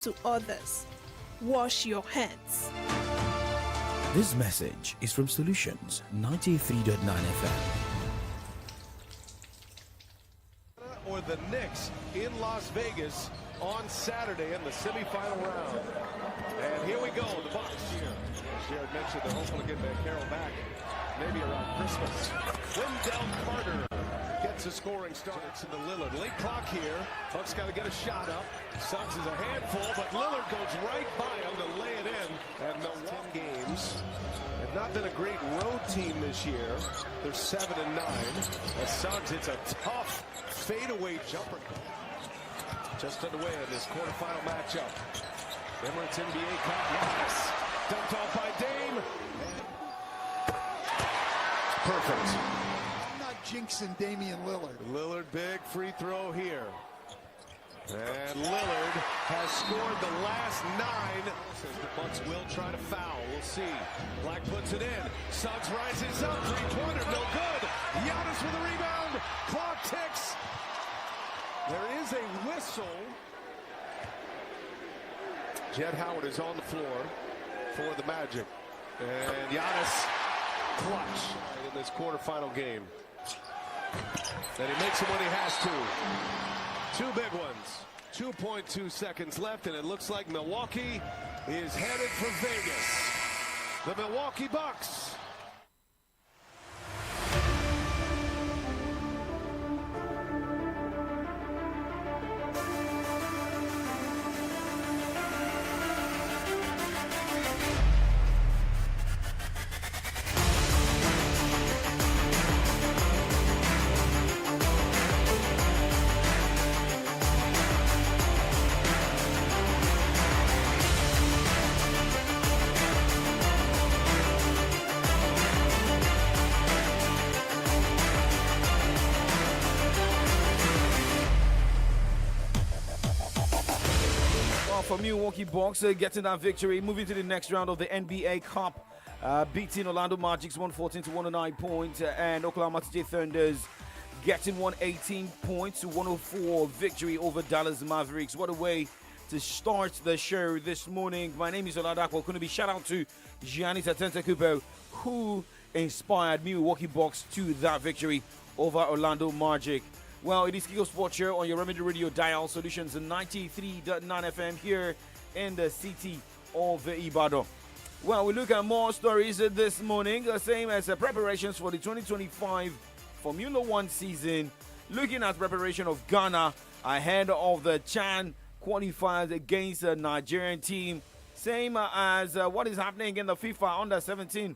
to others. Wash your hands. This message is from Solutions 93.9 FM. Or the Knicks in Las Vegas on Saturday in the semifinal round. And here we go, the Bucks here. Jared mentioned they're hoping to get Carroll back maybe around Christmas. Wendell Carter gets a scoring start. It's in the Lillard. Late clock here. Bucks got to get a shot up. Suggs is a handful, but Lillard goes right by him to lay it in. And the 10 games have not been a great road team this year. They're 7-9. As Suggs hits a tough fadeaway jumper. Just underway in this quarterfinal matchup. Emirates NBA Cup. Yes! Dumped off by Dame. Perfect. I'm not jinxing Damian Lillard. Lillard, big free throw here. And Lillard has scored the last 9. The Bucks will try to foul. We'll see. Black puts it in. Suggs rises up. Three-pointer, no good. Giannis with a rebound. Clock ticks. There is a whistle. Jett Howard is on the floor for the Magic. And Giannis clutch in this quarterfinal game. And he makes it when he has to. 2 big ones. 2.2 seconds left, and it looks like Milwaukee is headed for Vegas. The Milwaukee Bucks. For Milwaukee Bucks getting that victory, moving to the next round of the NBA Cup, beating Orlando Magic's 114 to 109 points, and Oklahoma City Thunders getting 118 points to 104 victory over Dallas Mavericks. What a way to start the show this morning. My name is Oladapo. Going to be shout out to Giannis Antetokounmpo, who inspired Milwaukee Bucks to that victory over Orlando Magic. Well, it is Kiko Sports Show on your Remedy Radio Dial Solutions 93.9 FM here in the city of Ibadan. Well, we look at more stories this morning, the same as preparations for the 2025 Formula One season. Looking at preparation of Ghana ahead of the CHAN qualifiers against the Nigerian team. Same as what is happening in the FIFA Under-17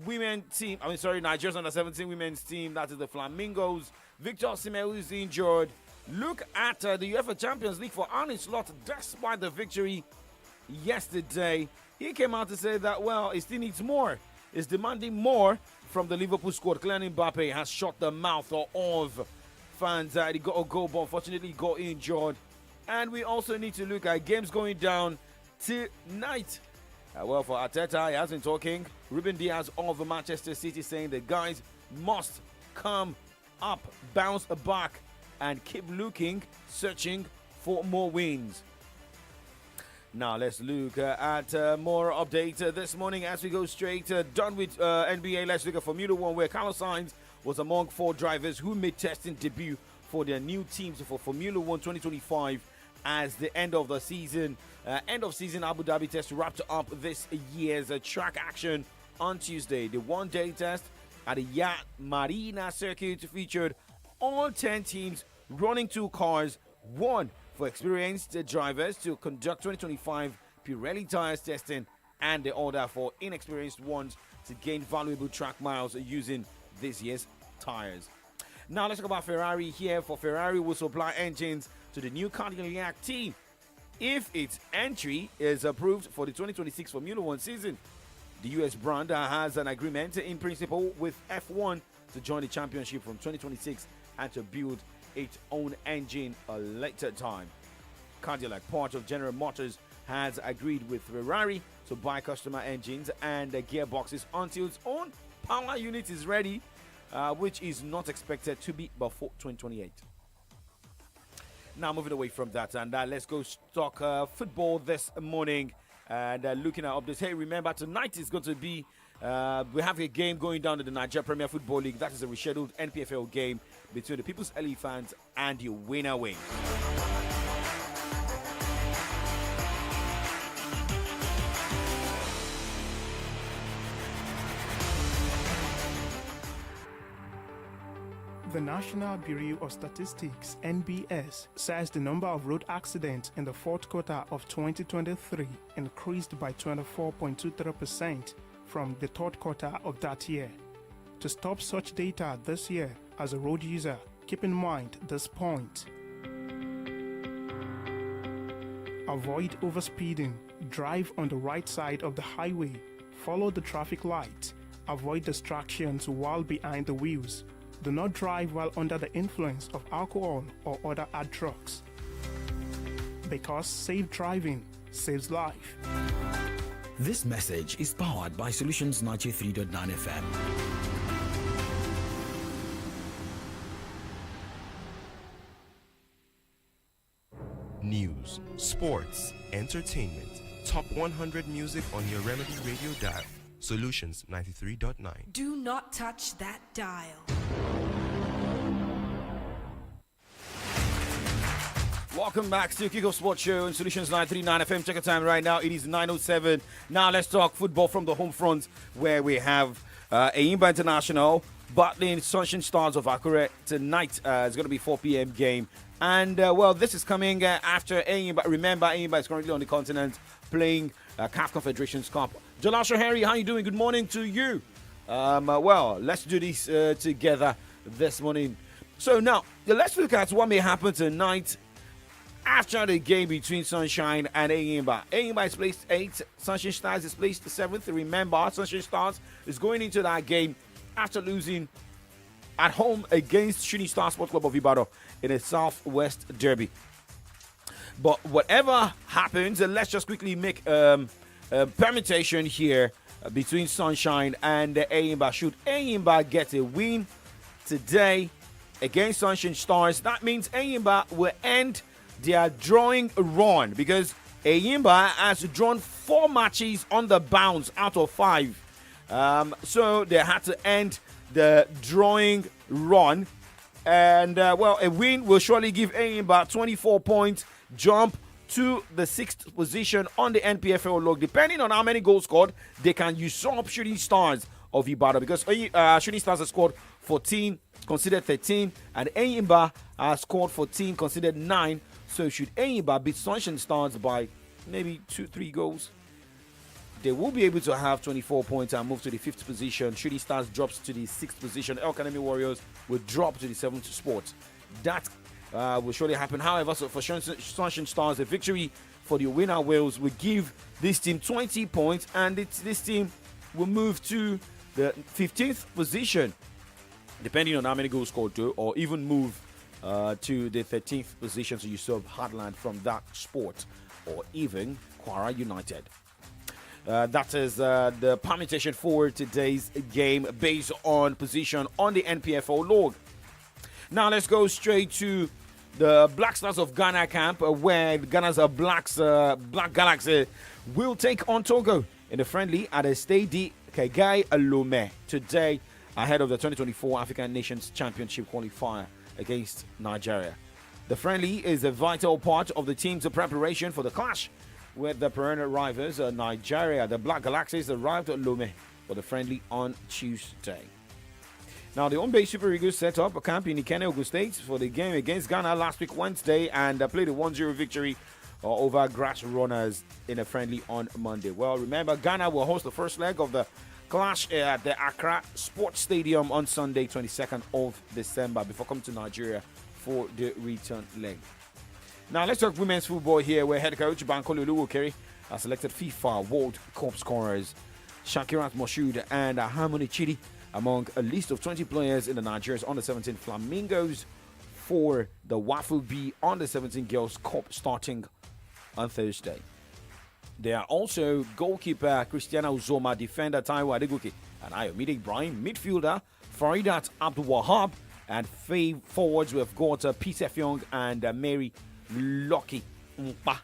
women's team. Nigeria's Under-17 women's team. That is the Flamingos. Victor Osimhen is injured. Look at the UEFA Champions League for Arne Slot. Despite the victory yesterday, he came out to say that, well, he still needs more. He's demanding more from the Liverpool squad. Kylian Mbappe has shut the mouth of fans. He got a goal, but unfortunately got injured. And we also need to look at games going down tonight. Well, for Arteta, he has been talking. Ruben Diaz of Manchester City saying the guys must come up, bounce back, and keep looking, searching for more wins. Now let's look at more updates this morning as we go straight done with NBA. Let's look at Formula One, where Carlos Sainz was among 4 drivers who made testing debut for their new teams for Formula One 2025 as the end of the season. End of season Abu Dhabi test wrapped up this year's track action on Tuesday. The one-day test at the Yacht Marina circuit featured all 10 teams running 2 cars, one for experienced drivers to conduct 2025 Pirelli tires testing, and the other for inexperienced ones to gain valuable track miles using this year's tires. Now let's talk about Ferrari here. For Ferrari will supply engines to the new Cadillac team if its entry is approved for the 2026 Formula One season. The US brand has an agreement in principle with F1 to join the championship from 2026 and to build its own engine a later time. Cadillac, part of General Motors, has agreed with Ferrari to buy customer engines and gearboxes until its own power unit is ready, which is not expected to be before 2028. Now moving away from that, and let's go talk football this morning. And looking at updates. Hey, remember tonight is going to be we have a game going down in the Nigeria Premier Football League. That is a rescheduled NPFL game between the People's Elephants and the winner wing. The National Bureau of Statistics (NBS) says the number of road accidents in the fourth quarter of 2023 increased by 24.23% from the third quarter of that year. To stop such data this year, as a road user, keep in mind this point. Avoid overspeeding, drive on the right side of the highway, follow the traffic lights, avoid distractions while behind the wheels. Do not drive while under the influence of alcohol or other hard drugs, because safe driving saves life. This message is powered by Solutions 93.9 FM. News, sports, entertainment, top 100 music on your Remedy Radio dial. Solutions 93.9. Do not touch that dial. Welcome back to Kickoff Sports Show on Solutions 939 FM. Check the time right now. It is 9:07. Now let's talk football from the home front, where we have Enyimba International battling Sunshine Stars of Akure tonight. It's going to be 4 p.m. game. And, this is coming after Enyimba. Remember, Enyimba is currently on the continent playing CAF Confederations Cup. Jalasha Harry, how are you doing? Good morning to you. Let's do this together this morning. So now, let's look at what may happen tonight after the game between Sunshine and Enyimba. Enyimba is placed 8th. Sunshine Stars is placed 7th. Remember, Sunshine Stars is going into that game after losing at home against Shooting Star Sports Club of Ibadan in a Southwest Derby. But whatever happens, let's just quickly make a permutation here between Sunshine and Enyimba. Should Enyimba get a win today against Sunshine Stars, that means Enyimba will end their drawing run, because Enyimba has drawn 4 matches on the bounce out of 5. So they had to end the drawing run. And, a win will surely give Enyimba 24 points, jump to the 6th position on the NPFL log. Depending on how many goals scored, they can usurp Shooting Stars of Ibadan, because Shooting Stars has scored 14, considered 13, and Enyimba has scored 14, considered 9. So should Enyimba beat Sunshine Stars by maybe 2-3 goals, they will be able to have 24 points and move to the 5th position. Shooting Stars drops to the 6th position. El Academy Warriors will drop to the 7th spot. That will surely happen. However, so for Sunshine Stars, a victory for the winner Wales will give this team 20 points, and this team will move to the 15th position, depending on how many goals scored, or even move to the 13th position, so you serve Heartland from that sport, or even Kwara United. That is the permutation for today's game based on position on the NPFL log. Now let's go straight to the Black Stars of Ghana camp, where Ghana's Black Galaxy will take on Togo in the friendly at the Stade Kegai Lomé today, ahead of the 2024 African Nations Championship qualifier against Nigeria. The friendly is a vital part of the team's preparation for the clash with the perennial rivals Nigeria. The Black Galaxies arrived at Lomé for the friendly on Tuesday. Now, the home-based Super Eagles set up a camp in Ikene, Ogun State for the game against Ghana last week Wednesday, and played a 1-0 victory over Grass Runners in a friendly on Monday. Well, remember, Ghana will host the first leg of the clash at the Accra Sports Stadium on Sunday, 22nd of December, before coming to Nigeria for the return leg. Now, let's talk women's football here, where head coach Bankole Oluwokere has selected FIFA World Cup scorers Shakirat Moshood and Harmony Chidi among a list of 20 players in the Nigeria's Under-17 Flamingos for the Wafu B Under-17 Girls Cup starting on Thursday. There are also goalkeeper Christiana Uzoma, defender Taiwo Adegoke, and Ayomide Ibrahim, midfielder Faridat Abdul Wahab, And forwards, we've got Peter Fyong and Mary Loki Mpa.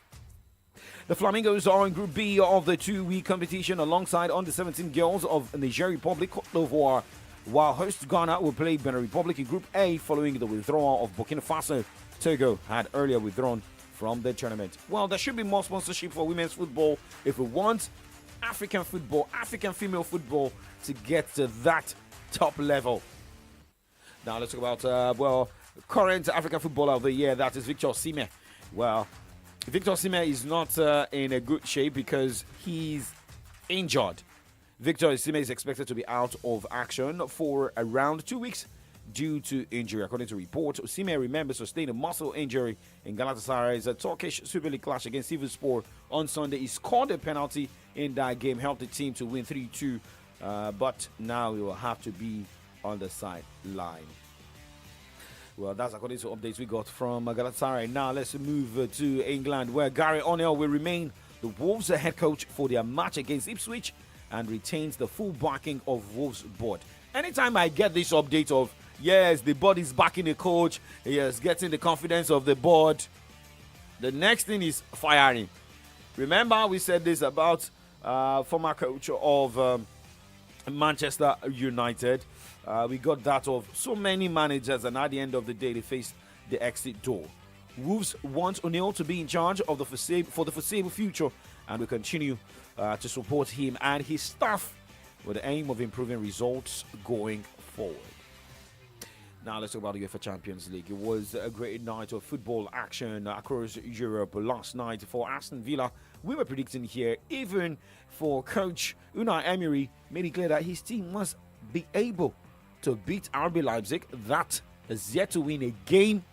The Flamingos are in Group B of the 2-week competition alongside under 17 girls of Niger Republic, Cote d'Ivoire, while host Ghana will play Benin Republic in Group A following the withdrawal of Burkina Faso. Togo had earlier withdrawn from the tournament. Well, there should be more sponsorship for women's football if we want African football, African female football to get to that top level. Now let's talk about, current African footballer of the year, that is Victor Osimhen. Well, Victor Osimhen is not in a good shape because he's injured. Victor Osimhen is expected to be out of action for around 2 weeks due to injury. According to reports, Osimhen, remember, sustained a muscle injury in Galatasaray's Turkish Super League clash against Sivasspor on Sunday. He scored a penalty in that game, helped the team to win 3-2, but now he will have to be on the sideline. Well, that's according to updates we got from Galatasaray. Now let's move to England, where Gary O'Neill will remain the Wolves' head coach for their match against Ipswich and retains the full backing of Wolves board. Anytime I get this update of, yes, the board is backing the coach, yes, getting the confidence of the board, the next thing is firing. Remember, we said this about former coach of Manchester United. We got that of so many managers, and at the end of the day, they faced the exit door. Wolves want O'Neill to be in charge of the foreseeable future, and will continue to support him and his staff with the aim of improving results going forward. Now let's talk about the UEFA Champions League. It was a great night of football action across Europe last night for Aston Villa. We were predicting here, even for coach Unai Emery, made it clear that his team must be able to beat RB Leipzig, that is yet to win a game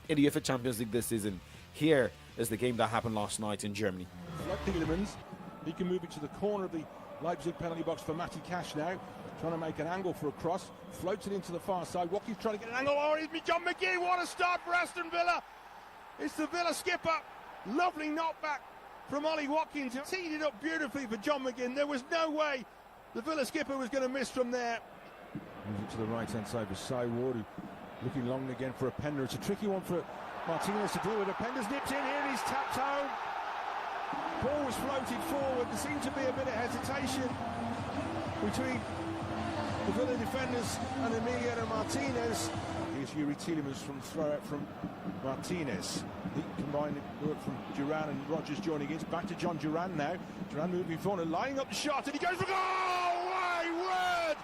in the UEFA Champions League this season. Here is the game that happened last night in Germany. Tielemans, he can move it to the corner of the Leipzig penalty box for Matty Cash now, trying to make an angle for a cross, floats it into the far side. Watkins trying to get an angle. Oh, it's John McGinn. What a start for Aston Villa. It's the Villa skipper. Lovely knockback from Ollie Watkins. Teed it up beautifully for John McGinn. There was no way the Villa skipper was going to miss from there. Moves it to the right-hand side for Cy Ward, who looking long again for Openda. It's a tricky one for Martinez to deal with. Openda's nipped in here and he's tapped home. Ball was floated forward. There seemed to be a bit of hesitation between the Villa defenders and Emiliano Martinez. Here's Yuri Tielemans from the throw out from Martinez. The combined work from Duran and Rogers joining in. It's back to John Duran now. Duran moving forward and lining up the shot, and he goes for goal! My word!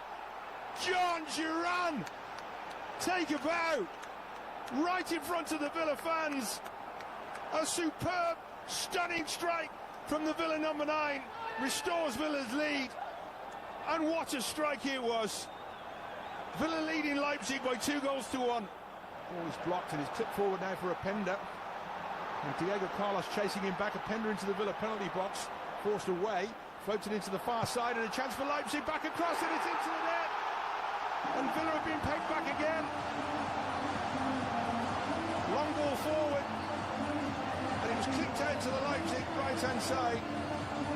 John Duran! Take a bow! Right in front of the Villa fans. A superb, stunning strike from the Villa number 9. Restores Villa's lead. And what a strike it was. Villa leading Leipzig by 2-1. Ball is blocked and is tipped forward now for Openda. And Diego Carlos chasing him back. Openda into the Villa penalty box. Forced away. Floated into the far side and a chance for Leipzig. Back across and it's into the net. And Villa have been pegged back again. Long ball forward. And it was kicked out to the Leipzig right-hand side.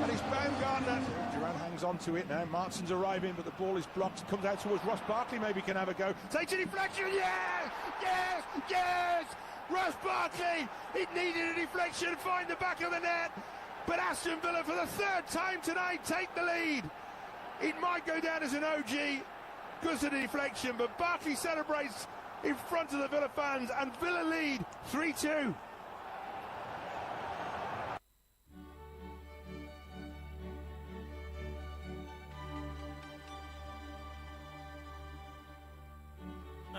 And it's Baumgartner. Duran hangs on to it now. Martin's arriving, but the ball is blocked. Comes out towards Ross Barkley, maybe can have a go. Takes a deflection. Yes! Yes! Yes! Ross Barkley! It needed a deflection. Find the back of the net. But Aston Villa, for the third time tonight, take the lead. It might go down as an OG because of the deflection, but Barkley celebrates in front of the Villa fans, and Villa lead 3-2.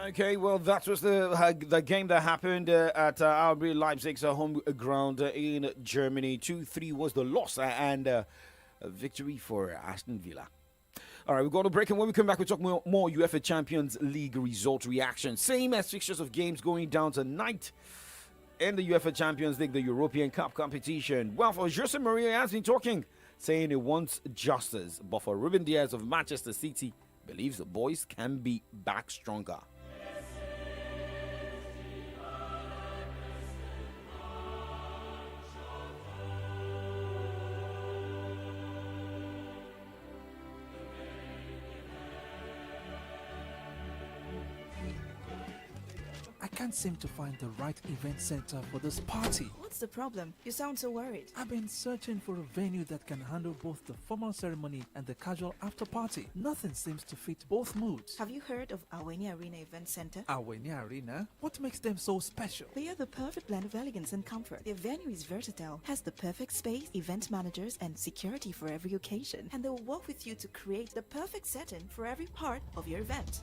Okay, well, that was the game that happened at RB Leipzig's home ground in Germany. 2-3 was the loss and a victory for Aston Villa. All right, we're going to break, and when we come back, we'll talk more UEFA Champions League result reaction. Same as fixtures of games going down tonight in the UEFA Champions League, the European Cup competition. Well, for Jose Mourinho, he has been talking, saying he wants justice. But for Ruben Diaz of Manchester City, believes the boys can be back stronger. can't seem to find the right event center for this party. What's the problem? You sound so worried. I've been searching for a venue that can handle both the formal ceremony and the casual after party. Nothing seems to fit both moods. Have you heard of Aweni Arena Event Center? Aweni Arena? What makes them so special? They are the perfect blend of elegance and comfort. Their venue is versatile, has the perfect space, event managers, and security for every occasion. And they will work with you to create the perfect setting for every part of your event.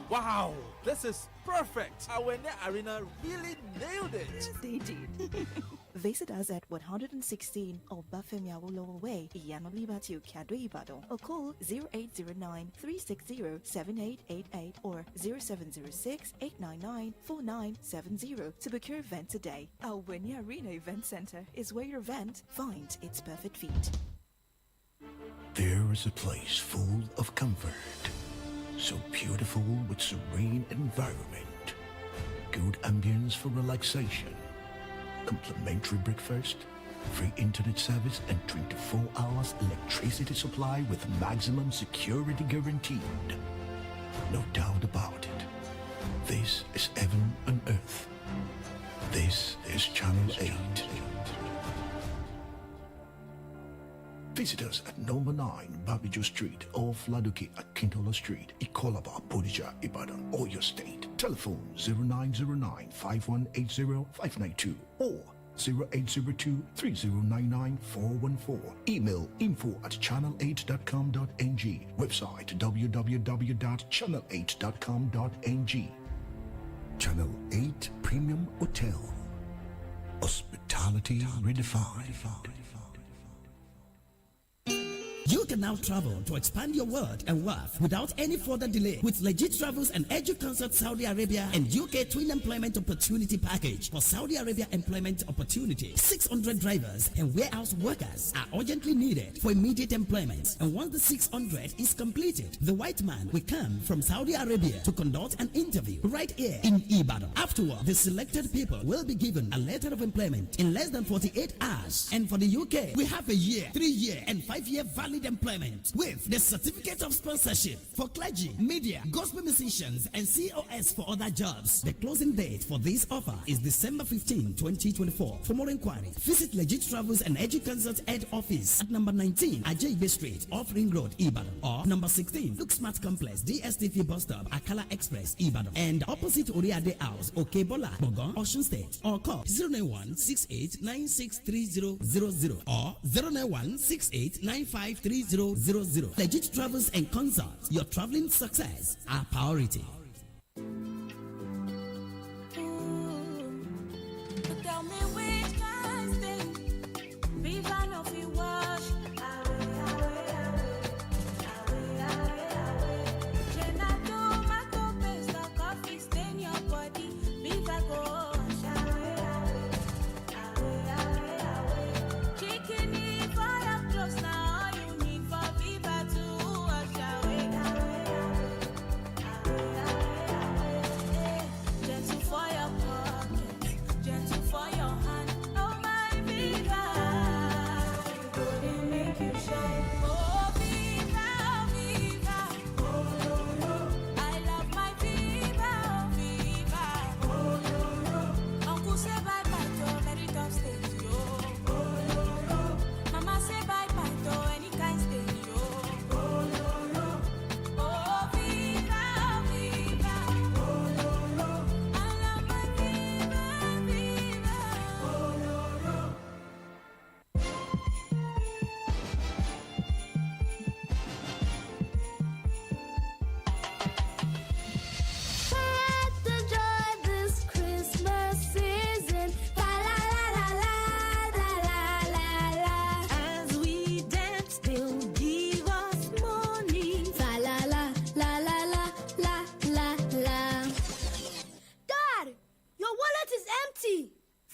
Wow, this is perfect. Aweni Arena really nailed it. They did. Visit us at 116 Obafemi Awolowo Way, Iyanolibati, Okado, Ibadan, or call 0809-360-7888 or 0706-899-4970 to book your event today. Aweni Arena Event Center is where your event finds its perfect fit. There is a place full of comfort, so beautiful with serene environment, good ambience for relaxation, complimentary breakfast, free internet service, and 24 hours electricity supply with maximum security guaranteed. No doubt about it. This is heaven on earth. This is Channel 8. Visit us at number 9 Babijo Street off Laduki Akintola Street, Ikolaba, Bodija, Ibadan, or your state. Telephone 0909-5180-592 or 0802-3099-414. Email info@channel8.com.ng. Website www.channel8.com.ng. Channel 8 Premium Hotel. Hospitality redefined. You can now travel to expand your world and worth without any further delay with Legit Travels and EduConsult Saudi Arabia and UK Twin Employment Opportunity Package for Saudi Arabia Employment Opportunity. 600 drivers and warehouse workers are urgently needed for immediate employment. And once the 600 is completed, the white man will come from Saudi Arabia to conduct an interview right here in Ibadan. Afterward, the selected people will be given a letter of employment in less than 48 hours. And for the UK, we have a year, 3-year, and 5-year valid employment with the certificate of sponsorship for clergy, media, gospel musicians, and COS for other jobs. The closing date for this offer is December 15, 2024. For more inquiries, visit Legit Travels and EduConsult Head Office at number 19 Ajaybe Street, off Ring Road, Ibadan, or number 16 Look Smart Complex, DSTV Bus Stop, Akala Express, Ibadan, and opposite Oriade House, Okebola, Bogon, Osun State, or call 091-68963000 or 091-68953000. Legit Travels and Consults. Your traveling success, our priority.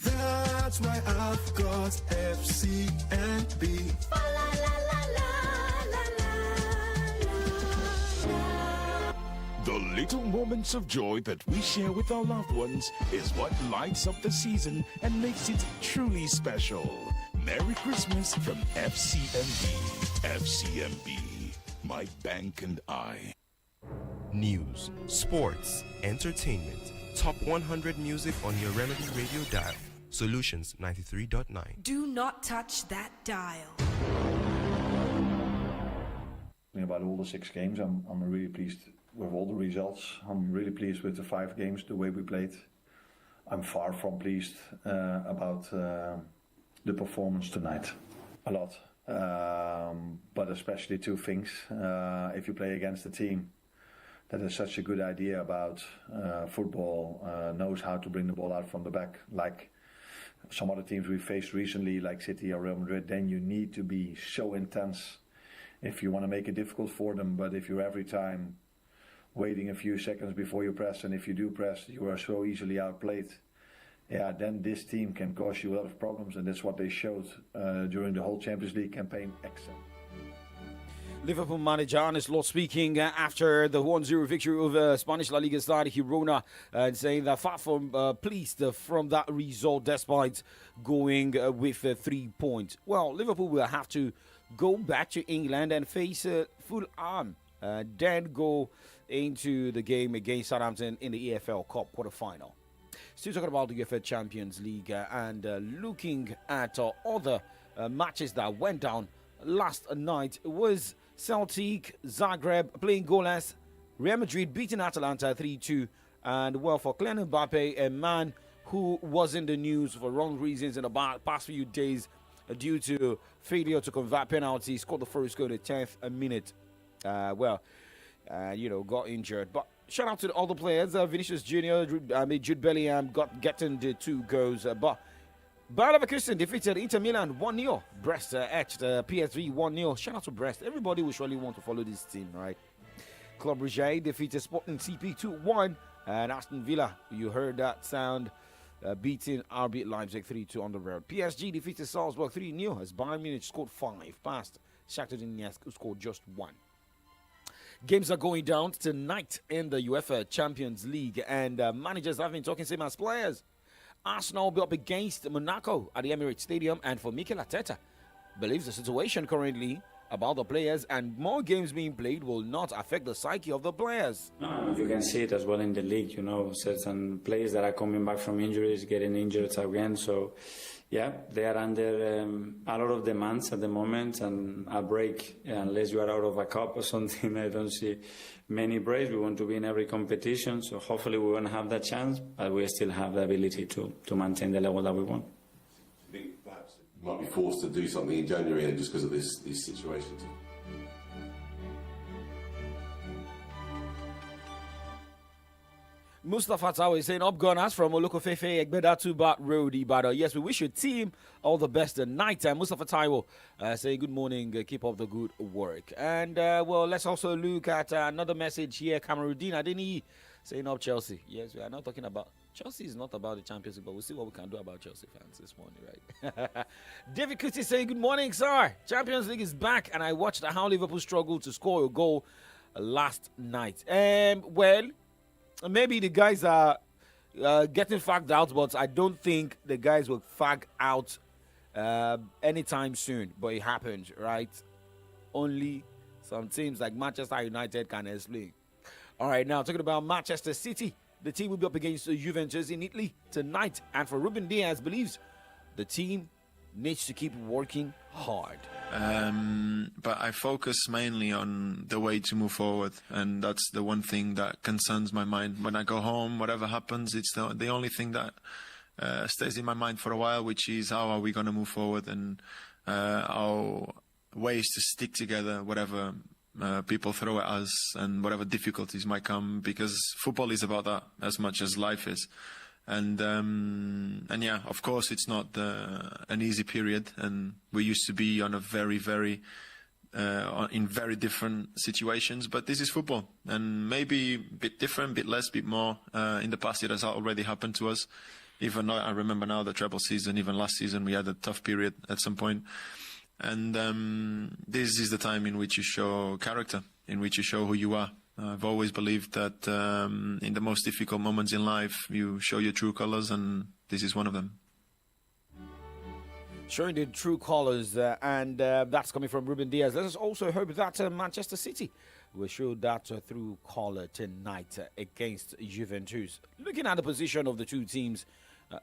That's why I've got FCMB. The little moments of joy that we share with our loved ones is what lights up the season and makes it truly special. Merry Christmas from FCMB. FCMB, my bank and I. News, sports, entertainment. Top 100 music on your Remedy Radio dial. Solutions 93.9. Do not touch that dial. About all the 6 games, I'm really pleased with all the results. I'm really pleased with the 5 games, the way we played. I'm far from pleased about the performance tonight. A lot. But especially 2 things. If you play against a team that has such a good idea about football, knows how to bring the ball out from the back, like some other teams we faced recently, like City or Real Madrid, then you need to be so intense if you want to make it difficult for them. But if you're every time waiting a few seconds before you press, and if you do press, you are so easily outplayed, then this team can cause you a lot of problems, and that's what they showed during the whole Champions League campaign. Excellent. Liverpool manager Arne Slot speaking after the 1-0 victory over Spanish La Liga side Girona, and saying that far from pleased from that result despite going with 3 points. Well, Liverpool will have to go back to England and face Fulham, then go into the game against Southampton in the EFL Cup quarter-final. Still talking about the UEFA Champions League and looking at other matches that went down last night. It was Celtic Zagreb playing goalless, Real Madrid beating Atalanta 3-2, and well, for Kylian Mbappe, a man who was in the news for wrong reasons in the past few days due to failure to convert penalties, scored the first goal in the 10th minute. Got injured. But shout out to the other players. Vinicius Jr., Jude Bellingham getting the 2 goals. But Bayer Leverkusen defeated Inter Milan 1-0. Brest etched PSV 1-0. Shout out to Brest. Everybody will surely want to follow this team, right? Club Brugge defeated Sporting CP 2-1. And Aston Villa, you heard that sound, beating RB Leipzig 3-2 on the road. PSG defeated Salzburg 3-0 as Bayern Munich scored 5 past Shakhtar Donetsk, who scored just 1. Games are going down tonight in the UEFA Champions League, and managers have been talking same as players. Arsenal will be up against Monaco at the Emirates Stadium, and for Mikel Arteta, believes the situation currently about the players and more games being played will not affect the psyche of the players. No, you can see it as well in the league, certain players that are coming back from injuries, getting injured again. So, yeah, they are under a lot of demands at the moment, and a break, unless you are out of a cup or something, I don't see many breaks. We want to be in every competition, so hopefully we won't have that chance, but we still have the ability to maintain the level that we want. Perhaps might be forced to do something in January and just because of these situations. Mustafa Tawe is saying, up gunners from Olokofefe, Egbeda to Bat Road, Ibadan. Yes, we wish your team all the best tonight. Mustafa Taiwo saying, good morning, keep up the good work. And, let's also look at another message here. Kamaruddin Adeni saying, up Chelsea. Yes, we are not talking about, Chelsea is not about the Champions League, but we'll see what we can do about Chelsea fans this morning, right? David Kuti saying, good morning, sir. Champions League is back, and I watched how Liverpool struggled to score a goal last night. Maybe the guys are getting fagged out, but I don't think the guys will fag out anytime soon. But it happened, right? Only some teams like Manchester United can explain. All right, now talking about Manchester City. The team will be up against Juventus in Italy tonight. And for Ruben Diaz, believes the team needs to keep working hard. But I focus mainly on the way to move forward, and that's the one thing that concerns my mind. When I go home, whatever happens, it's the only thing that stays in my mind for a while, which is how are we going to move forward, and our ways to stick together, whatever people throw at us and whatever difficulties might come, because football is about that as much as life is. And yeah, of course, it's not an easy period, and we used to be on a very, very in very different situations. But this is football, and maybe a bit different, a bit less, a bit more. In the past, it has already happened to us. Even I remember now the treble season. Even last season, we had a tough period at some point. And this is the time in which you show character, in which you show who you are. I've always believed that in the most difficult moments in life, you show your true colors, and this is one of them. showing the true colors, and that's coming from Ruben Diaz. Let us also hope that Manchester City will show that true color tonight against Juventus. Looking at the position of the two teams,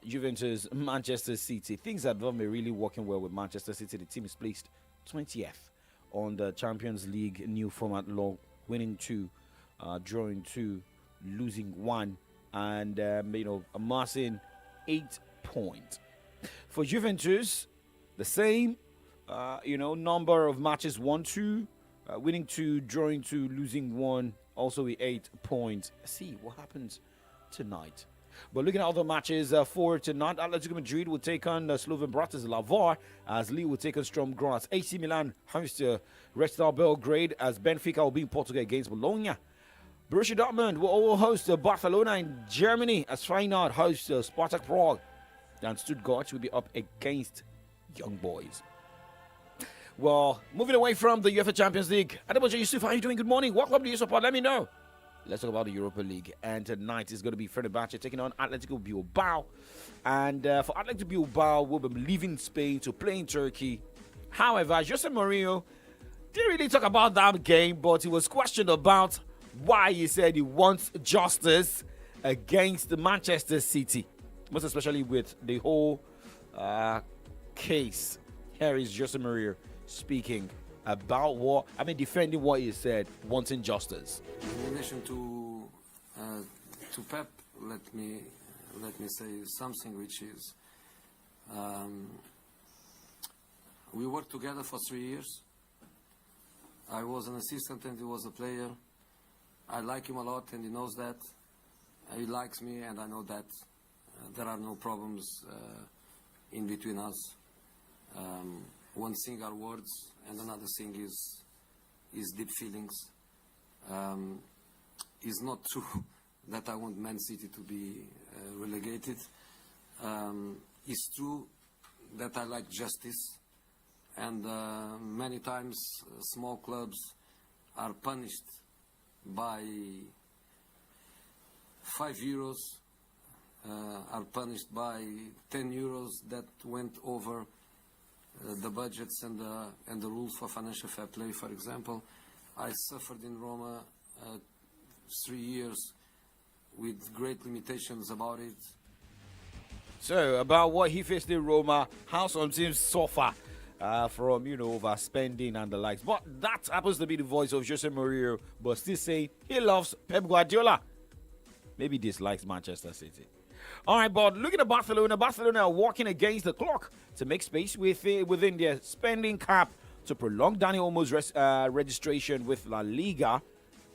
Juventus, Manchester City, things have not been really working well with Manchester City. The team is placed 20th on the Champions League new format log, winning 2, drawing 2, losing 1, and amassing 8 points. For Juventus, the same, number of matches, 1-2, winning 2, drawing 2, losing 1, also with 8 points. See what happens tonight. But looking at other matches for tonight, Atletico Madrid will take on Slovan Bratislava as Lille will take on Sturm Graz. AC Milan hosts Red Star Belgrade as Benfica will be in Portugal against Bologna. Borussia Dortmund will host Barcelona in Germany as Feyenoord hosts Spartak Prague. And Stuttgart will be up against Young Boys. Well, moving away from the UEFA Champions League, Adeboje Yusuf, how are you doing? Good morning. What club do you support? Let me know. Let's talk about the Europa League. And tonight is going to be Fenerbahce taking on Atletico Bilbao. And for Atletico Bilbao, we'll be leaving Spain to play in Turkey. However, Jose Mourinho didn't really talk about that game, but he was questioned about why he said he wants justice against Manchester City. Most especially with the whole case. Here is Jose Mourinho speaking about defending what he said, wanting justice. In relation to Pep, let me say something which is we worked together for 3 years. I was an assistant and he was a player. I like him a lot and he knows that. He likes me and I know that. There are no problems in between us. One thing are words, and another thing is deep feelings. It's not true that I want Man City to be relegated. It's true that I like justice, and many times small clubs are punished by €5. Are punished by €10 that went over the budgets and the rules for financial fair play. For example, I suffered in Roma 3 years with great limitations about it. So, about what he faced in Roma, how some teams suffer from, overspending and the likes. But that happens to be the voice of Jose Mourinho, but still saying he loves Pep Guardiola. Maybe dislikes Manchester City. All right, but looking at Barcelona are walking against the clock to make space within their spending cap to prolong Dani Olmo's registration with La Liga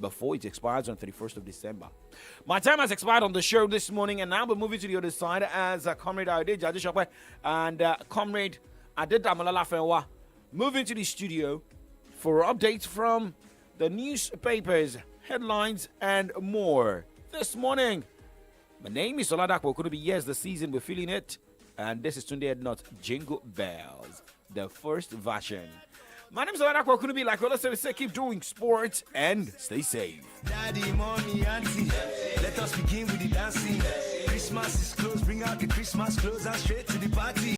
before it expires on 31st of December. My time has expired on the show this morning, and now we're moving to the other side as Comrade Ade Jadishokwe and Comrade Ade Damalala Fenwa moving to the studio for updates from the newspapers, headlines, and more. This morning, my name is Oladapo Okunubi. Yes, the season, we're feeling it. And this is Tunde Ednut, Jingle Bells, the first version. My name is Oladapo Okunubi. Like all I say, keep doing sports and stay safe. Daddy, mommy, auntie, let us begin with the dancing. Christmas is close, bring out the Christmas clothes and straight to the party.